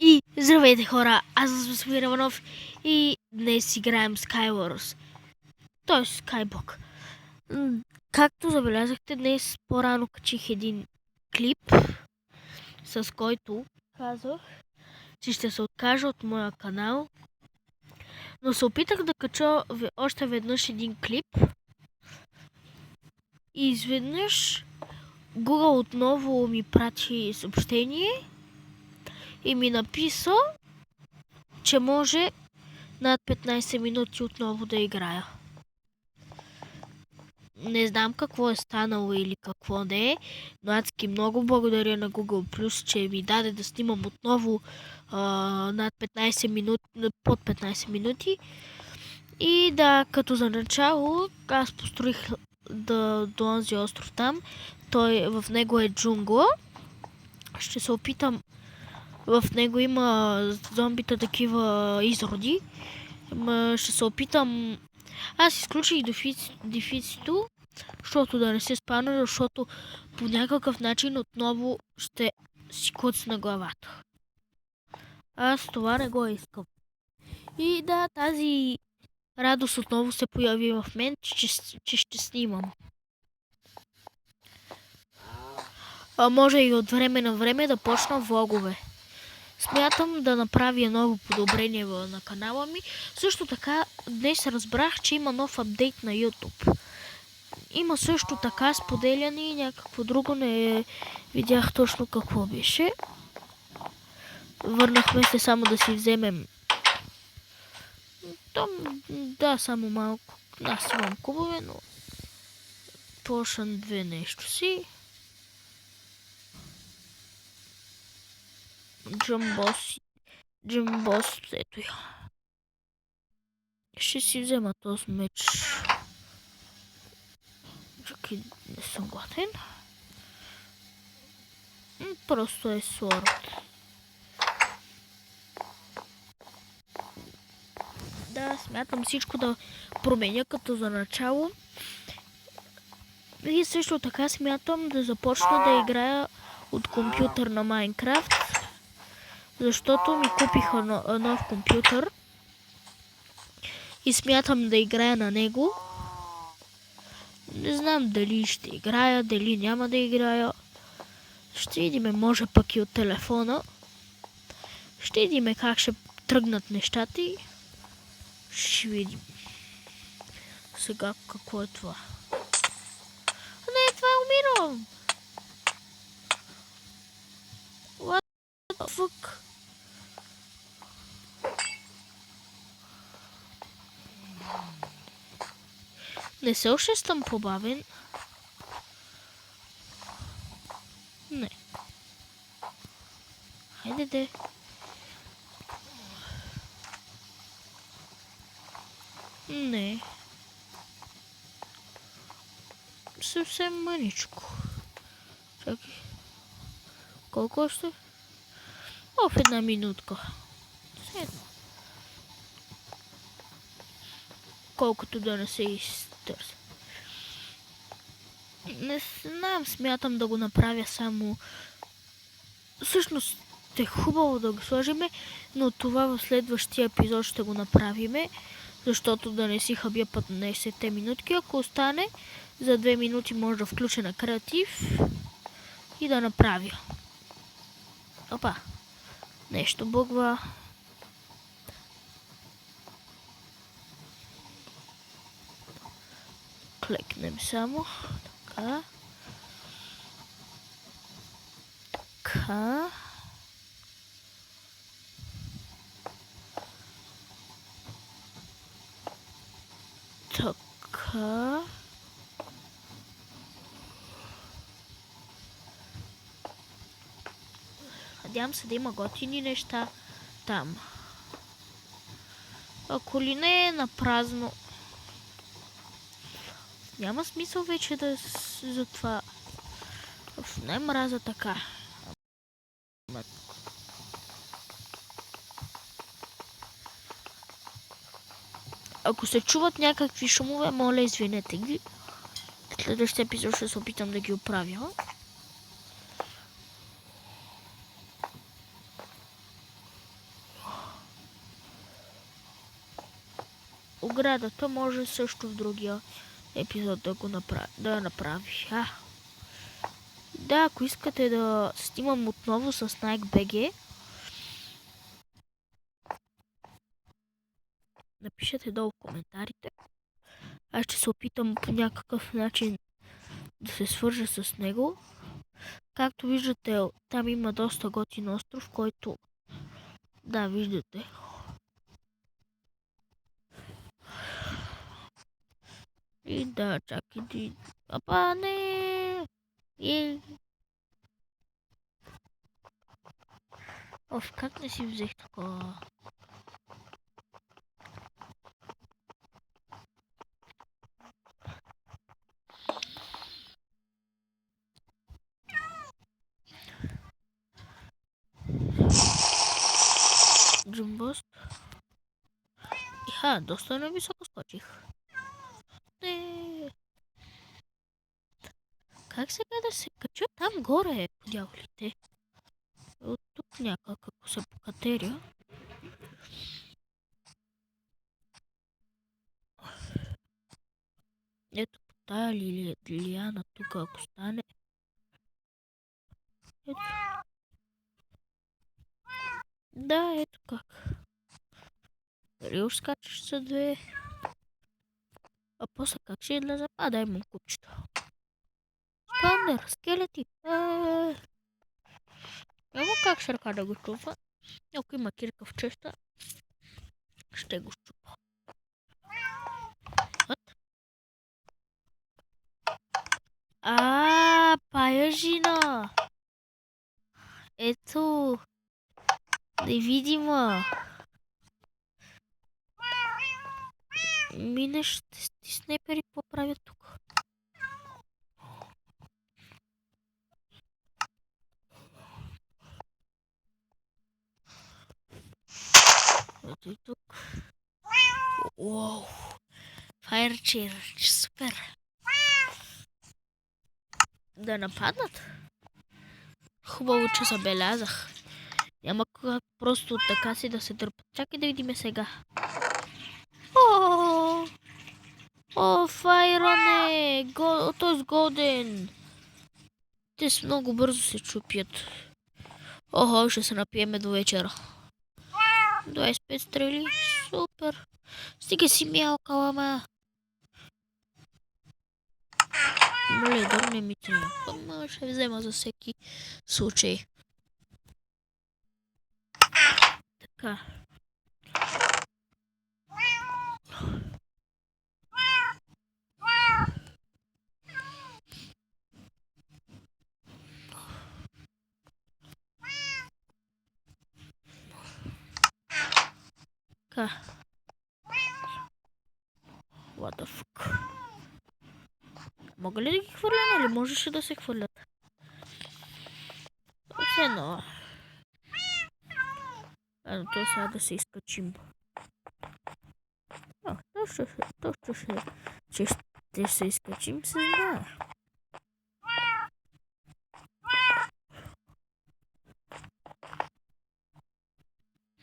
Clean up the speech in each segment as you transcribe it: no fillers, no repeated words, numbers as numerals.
И здравейте хора, аз съм Василир Иванов и днес играем Skywars, т.е. Skyblock. Както забелязахте, днес по-рано качих един клип, с който казах, че ще се откажа от моя канал, но се опитах да кача още веднъж един клип и изведнъж Google отново ми прати съобщение и ми написа, че може над 15 минути отново да играя. Не знам какво е станало или какво не е, но адски много благодаря на Google+, че ми даде да снимам отново над 15 минути, под 15 минути. И да, като за начало, аз построих до онзи остров там. В него е джунгла. Ще се опитам. В него има зомбита такива изроди. Ще се опитам. Аз изключих дефицито, защото да не се спана, защото по някакъв начин отново ще си куцна главата. Аз това не го искам. И да, тази радост отново се появи в мен, че ще снимам. Може и от време на време да почна влогове. Смятам да направя ново подобрение на канала ми. Също така, днес разбрах, че има нов апдейт на YouTube. Има също така споделяне и някакво друго, не видях точно какво беше. Върнахме се само да си вземем. Там, да, само малко. Аз имам кубове, но Potion 2 нещо си. Джамбос, ето я. Ще си взема този меч. Чакай, не съм гладен. Просто е слорд. Да, смятам всичко да променя като за начало. И също така смятам да започна да играя от компютър на Майнкрафт. Защото ми купиха нов компютър. И смятам да играя на него. Не знам дали ще играя, дали няма да играя. Ще видим, може пък и от телефона. Ще видим как ще тръгнат нещата и ще видим. Сега какво е това? Не, това умирам! What the fuck? Не се усещам побавен. Не. Хайде де. Не. Съвсем мъничко. Чакай. Колко още? В една минутка. Колкото да не се изтърся. Не знам, смятам да го направя само... Всъщност е хубаво да го сложиме, но това в следващия епизод ще го направиме, защото да не си хабя 15 минутки. Ако остане, за 2 минути може да включа на креатив и да направя. Опа, нещо бъгва. Клекнем само. Така. Така. Така. Надявам се да има готини неща там. Ако ли не е на празно, няма смисъл вече да за това. Не мраза така. Ако се чуват някакви шумове, моля извинете ги. Следващия епизод ще се опитам да ги оправя. оградата може също в другия епизод да я направи. Да, ако искате да снимам отново с Nike BG, напишете долу в коментарите. Аз ще се опитам по някакъв начин да се свържа с него. Както виждате, там има доста готин остров, който... Да, виждате. И да, чакайте. Апа, не! Как не си взех такова? Джумбост. Доста нависоко скочих. Как сега да се кача там горе, дяволите? От тук някак, ако се покатеря. Ето по тая лилияна тук, ако стане. Ето. Да, ето как. Дали уж скачаш за две? А после как ще излезе? Дай му купчето. Спандер, скелети. Няма как с ръка да го чупа. Ако има кирка в честа, ще го щупа. Паяжина! Ето! Невидима! Минеш, ти снайпери какво правят тук? Ето и тук. Уау! Файрчер, супер! Да нападнат? Хубаво, че забелязах. Няма как просто така си да се дърпат. Чакай да видим сега. Файроне! Той е годен! Те много бързо се чупят. Ще се напиеме до вечера. 25 стрели. Супер. Стига си мялка, ама. Моля, дърне ми трябва. Ще взема за всеки случай. Така. What the fuck? Мога ли да ги хвърля, нали? Можеше да се хвърлят. Едно. То сега да се изкачим. Че ще се изкачим, се знае.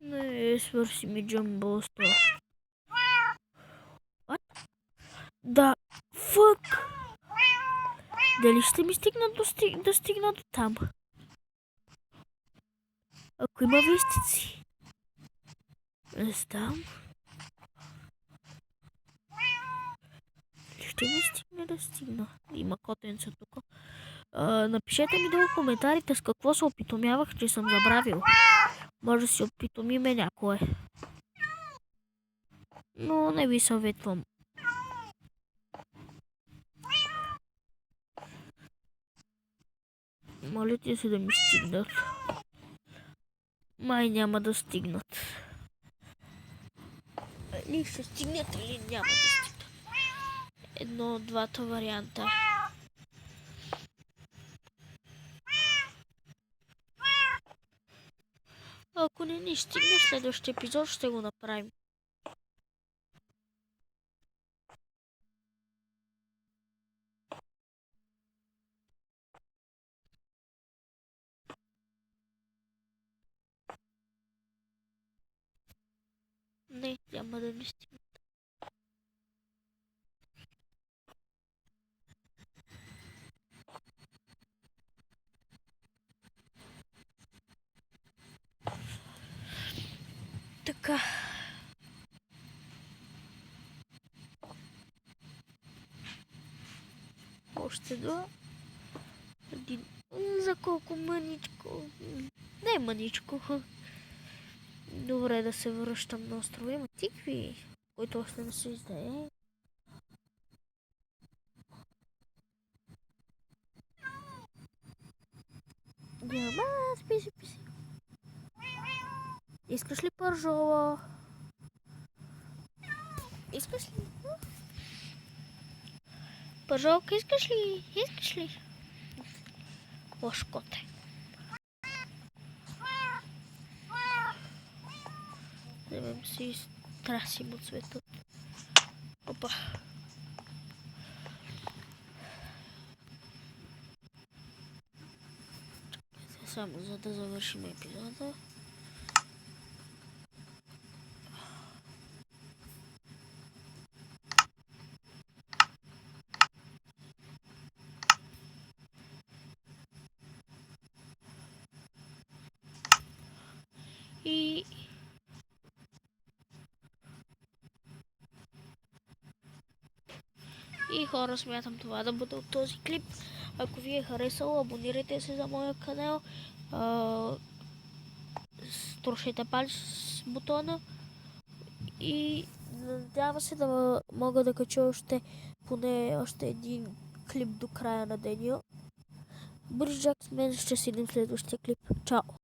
Не, свърши ми джамбоста. Да, фък! Дали ще ми стигна да стигна до там? Ако има вестици. Не знам. Ще ми стигне да стигна. Има котенца тук. Напишете ми долу в коментарите с какво се опитомявах, че съм забравил. Може да си опитомиме някое. Но не ви съветвам. Моля ти се да ми стигнат. Май няма да стигнат. Или ще стигнат, или няма да стигнат. Едно от двата варианта. Ако не ни стигне, следващия епизод ще го направим. Не, няма да ни стигне. Така. Още два. Един. За колко мъничко? Не мъничко. Добре, да се връщам на острова. Има тикви, които още не се издае. Няма, спи. Искаш ли пържола? Искаш ли? Пържолка, искаш ли? Искаш ли? Лош коте. Вземем си и трасим от света. Опа. Само за да завършим епизода. И хора, смятам това да бъде от този клип. Ако ви е харесало, абонирайте се за моя канал. Струшете палец с бутона. И надява се да мога да кача поне още един клип до края на деня. Бързак с мен ще си следващия клип. Чао!